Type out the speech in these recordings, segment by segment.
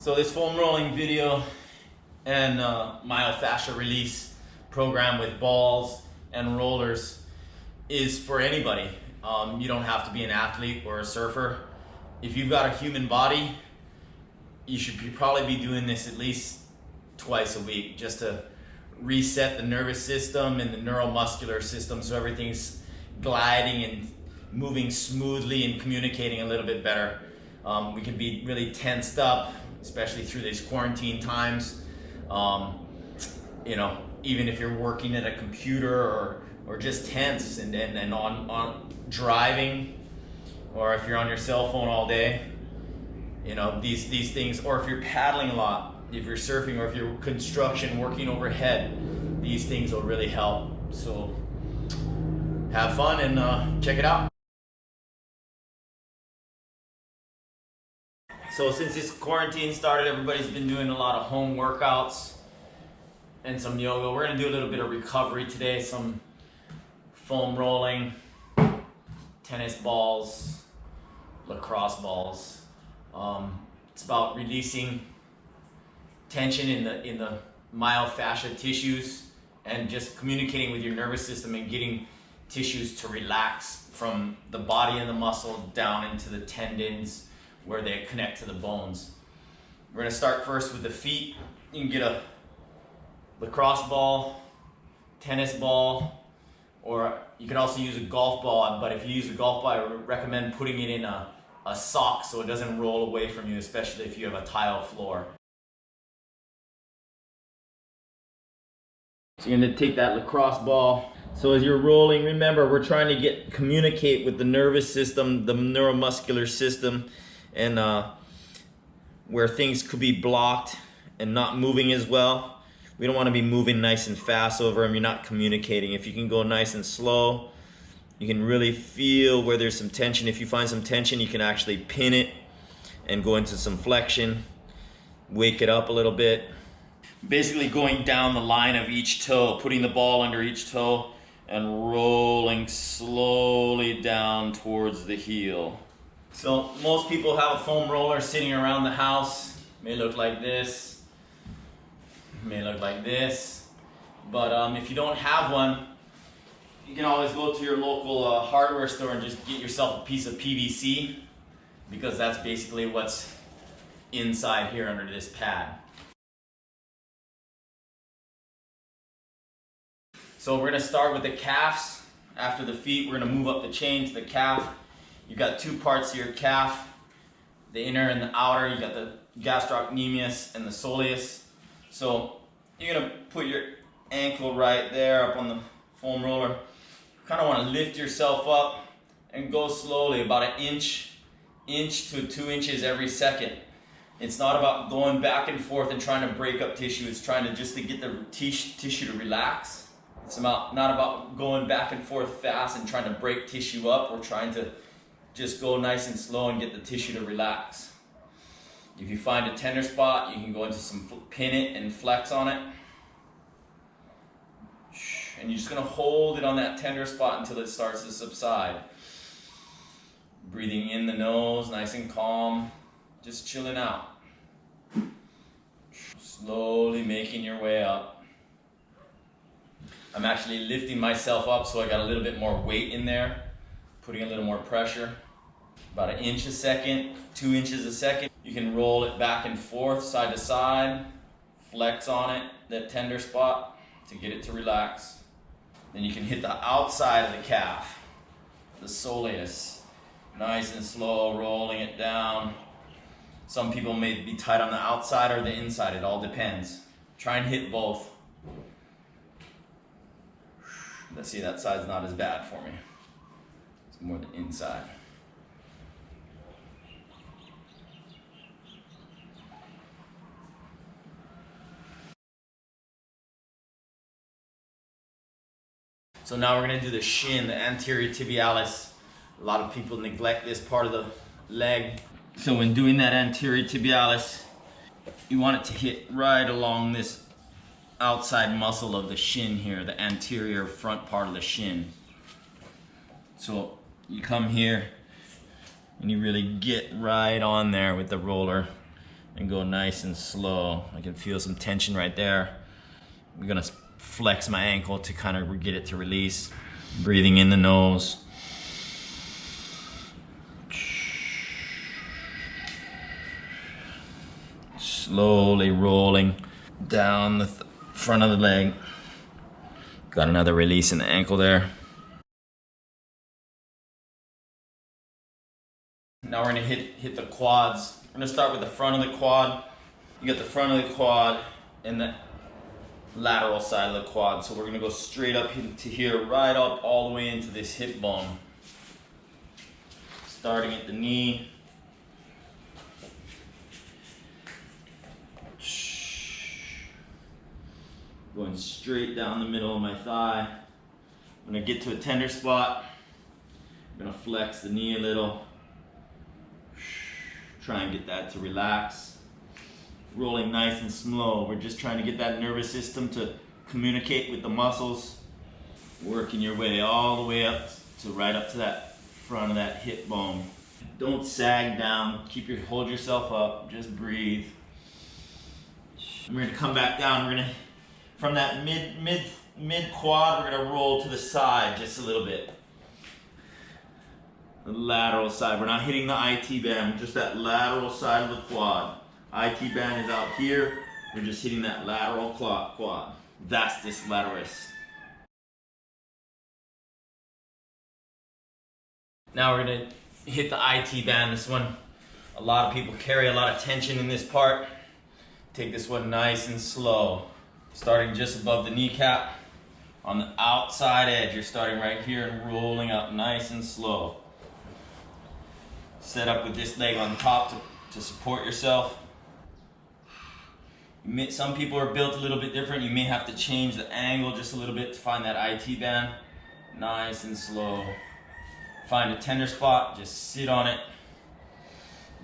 So this foam rolling video and myofascial release program with balls and rollers is for anybody. You don't have to be an athlete or a surfer. If you've got a human body, you should probably be doing this at least twice a week just to reset the nervous system and the neuromuscular system so everything's gliding and moving smoothly and communicating a little bit better. We can be really tensed up, especially through these quarantine times. You know, even if you're working at a computer or just tense and on driving, or if you're on your cell phone all day, you know, these things, or if you're paddling a lot, if you're surfing, or if you're construction working overhead, these things will really help. So have fun and check it out. So since this quarantine started, everybody's been doing a lot of home workouts and some yoga. We're gonna do a little bit of recovery today, some foam rolling, tennis balls, lacrosse balls. It's about releasing tension in the myofascial tissues and just communicating with your nervous system and getting tissues to relax from the body and the muscle down into the tendons where they connect to the bones. We're gonna start first with the feet. You can get a lacrosse ball, tennis ball, or you can also use a golf ball, but if you use a golf ball, I recommend putting it in a sock so it doesn't roll away from you, especially if you have a tile floor. So you're gonna take that lacrosse ball. So as you're rolling, remember, we're trying to communicate with the nervous system, the neuromuscular system, and where things could be blocked and not moving as well. We don't want to be moving nice and fast over them. You're not communicating. If you can go nice and slow, you can really feel where there's some tension. If you find some tension, you can actually pin it and go into some flexion, wake it up a little bit. Basically going down the line of each toe, putting the ball under each toe and rolling slowly down towards the heel. So most people have a foam roller sitting around the house. May look like this, may look like this, but if you don't have one, you can always go to your local hardware store and just get yourself a piece of PVC, because that's basically what's inside here under this pad. So we're gonna start with the calves. After the feet, we're gonna move up the chain to the calf. You've got two parts to your calf, the inner and the outer. You got the gastrocnemius and the soleus. So you're gonna put your ankle right there up on the foam roller. You kind of want to lift yourself up and go slowly, about an inch to 2 inches every second. It's not about going back and forth and trying to break up tissue. It's trying to just to get the tissue to relax. It's not about going back and forth fast and trying to break tissue up. We're trying to just go nice and slow and get the tissue to relax. If you find a tender spot, you can go into some pin it and flex on it. And you're just gonna hold it on that tender spot until it starts to subside. Breathing in the nose, nice and calm, just chilling out. Slowly making your way up. I'm actually lifting myself up so I got a little bit more weight in there, putting a little more pressure. About an inch a second, 2 inches a second. You can roll it back and forth, side to side, flex on it, that tender spot, to get it to relax. Then you can hit the outside of the calf, the soleus. Nice and slow, rolling it down. Some people may be tight on the outside or the inside, it all depends. Try and hit both. Let's see, that side's not as bad for me. It's more the inside. So now we're gonna do the shin, the anterior tibialis. A lot of people neglect this part of the leg. So when doing that anterior tibialis, you want it to hit right along this outside muscle of the shin here, the anterior front part of the shin. So you come here and you really get right on there with the roller and go nice and slow. I can feel some tension right there. I'm gonna flex my ankle to kind of get it to release. Breathing in the nose. Slowly rolling down the front of the leg. Got another release in the ankle there. Now we're gonna hit the quads. We're gonna start with the front of the quad. You got the front of the quad and the lateral side of the quad. So we're gonna go straight up into here, right up all the way into this hip bone. Starting at the knee. Going straight down the middle of my thigh. I'm gonna get to a tender spot. I'm gonna flex the knee a little. Try and get that to relax. Rolling nice and slow. We're just trying to get that nervous system to communicate with the muscles. Working your way all the way up to right up to that front of that hip bone. Don't sag down. Hold yourself up. Just breathe. And we're gonna come back down. We're gonna, from that mid quad, we're gonna roll to the side just a little bit. The lateral side. We're not hitting the IT band, just that lateral side of the quad. IT band is out here. We're just hitting that lateral quad. Vastus lataris. Now we're gonna hit the IT band. This one, a lot of people carry a lot of tension in this part. Take this one nice and slow. Starting just above the kneecap. On the outside edge, you're starting right here and rolling up nice and slow. Set up with this leg on top to support yourself. Some people are built a little bit different. You may have to change the angle just a little bit to find that IT band. Nice and slow. Find a tender spot, just sit on it.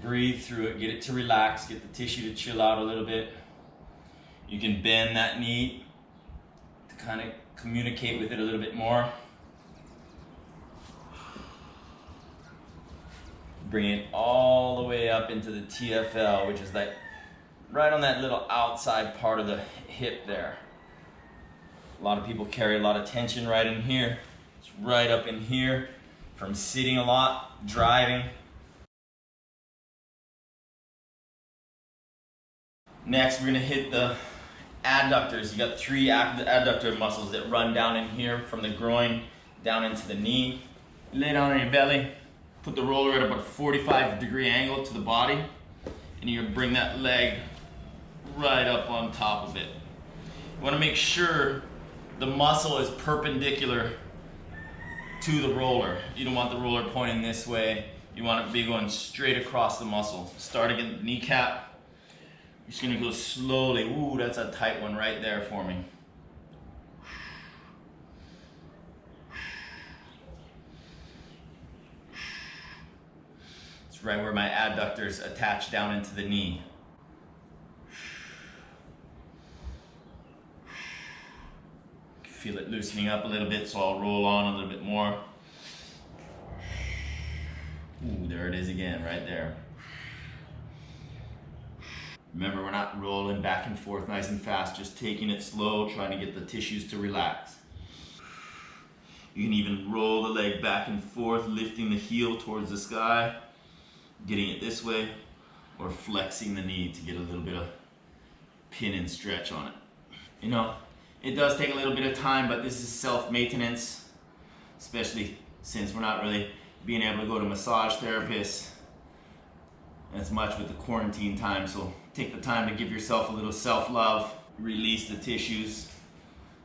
Breathe through it, get it to relax, get the tissue to chill out a little bit. You can bend that knee to kind of communicate with it a little bit more. Bring it all the way up into the TFL, which is like right on that little outside part of the hip there. A lot of people carry a lot of tension right in here. It's right up in here from sitting a lot, driving. Next, we're gonna hit the adductors. You got 3 adductor muscles that run down in here from the groin down into the knee. Lay down on your belly. Put the roller at about a 45-degree angle to the body, and you're gonna bring that leg right up on top of it. You wanna make sure the muscle is perpendicular to the roller. You don't want the roller pointing this way. You want it to be going straight across the muscle. Starting at the kneecap. You're just gonna go slowly. Ooh, that's a tight one right there for me. It's right where my adductors attach down into the knee. Feel it loosening up a little bit, so I'll roll on a little bit more. Ooh, there it is again, right there. Remember, we're not rolling back and forth nice and fast, just taking it slow, trying to get the tissues to relax. You can even roll the leg back and forth, lifting the heel towards the sky, getting it this way, or flexing the knee to get a little bit of pin and stretch on it. You know, it does take a little bit of time, but this is self-maintenance, especially since we're not really being able to go to massage therapists as much with the quarantine time. So take the time to give yourself a little self-love, release the tissues.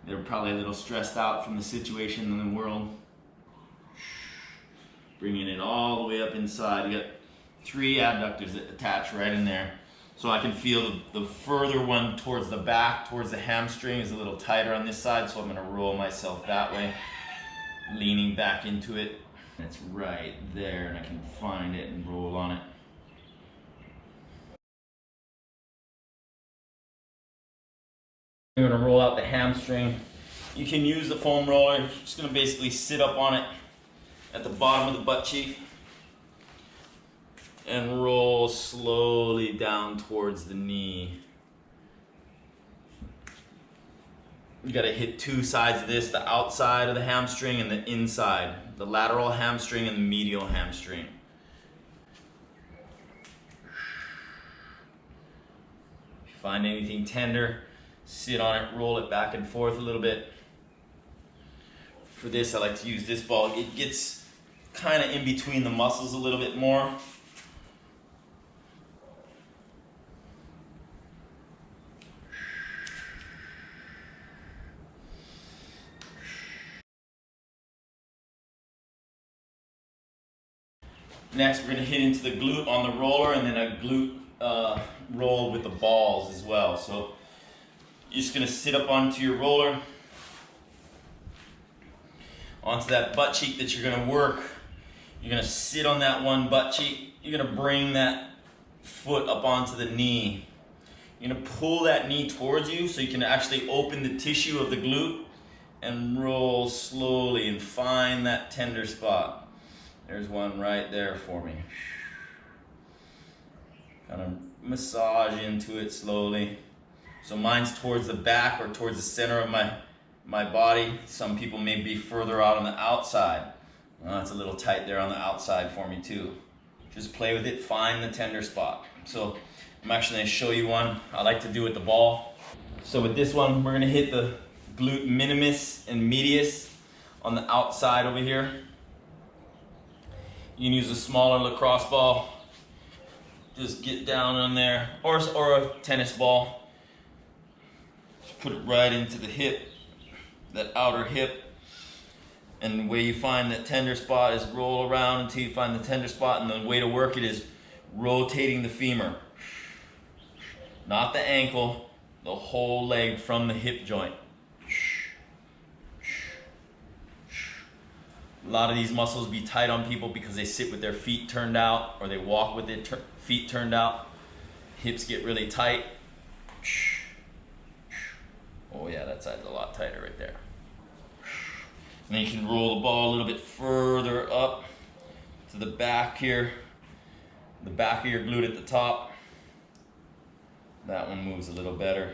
They're probably a little stressed out from the situation in the world. Bringing it all the way up inside. You got 3 adductors that attach right in there. So I can feel the further one towards the back, towards the hamstring, is a little tighter on this side, so I'm gonna roll myself that way, leaning back into it. It's right there, and I can find it and roll on it. I'm gonna roll out the hamstring. You can use the foam roller. You're just gonna basically sit up on it at the bottom of the butt cheek and roll slowly down towards the knee. You gotta hit two sides of this, the outside of the hamstring and the inside, the lateral hamstring and the medial hamstring. If you find anything tender, sit on it, roll it back and forth a little bit. For this, I like to use this ball. It gets kind of in between the muscles a little bit more. Next, we're going to hit into the glute on the roller and then a glute roll with the balls as well. So you're just going to sit up onto your roller, onto that butt cheek that you're going to work. You're going to sit on that one butt cheek. You're going to bring that foot up onto the knee. You're going to pull that knee towards you so you can actually open the tissue of the glute and roll slowly and find that tender spot. There's one right there for me. Kind of massage into it slowly. So mine's towards the back or towards the center of my body. Some people may be further out on the outside. Well, it's a little tight there on the outside for me too. Just play with it, find the tender spot. So I'm actually going to show you one I like to do with the ball. So with this one, we're going to hit the glute minimus and medius on the outside over here. You can use a smaller lacrosse ball. Just get down on there, or a tennis ball. Just put it right into the hip, that outer hip. And the way you find that tender spot is roll around until you find the tender spot, and the way to work it is rotating the femur. Not the ankle, the whole leg from the hip joint. A lot of these muscles be tight on people because they sit with their feet turned out or they walk with their feet turned out. Hips get really tight. Oh yeah, that side's a lot tighter right there. And then you can roll the ball a little bit further up to the back here. The back of your glute at the top. That one moves a little better.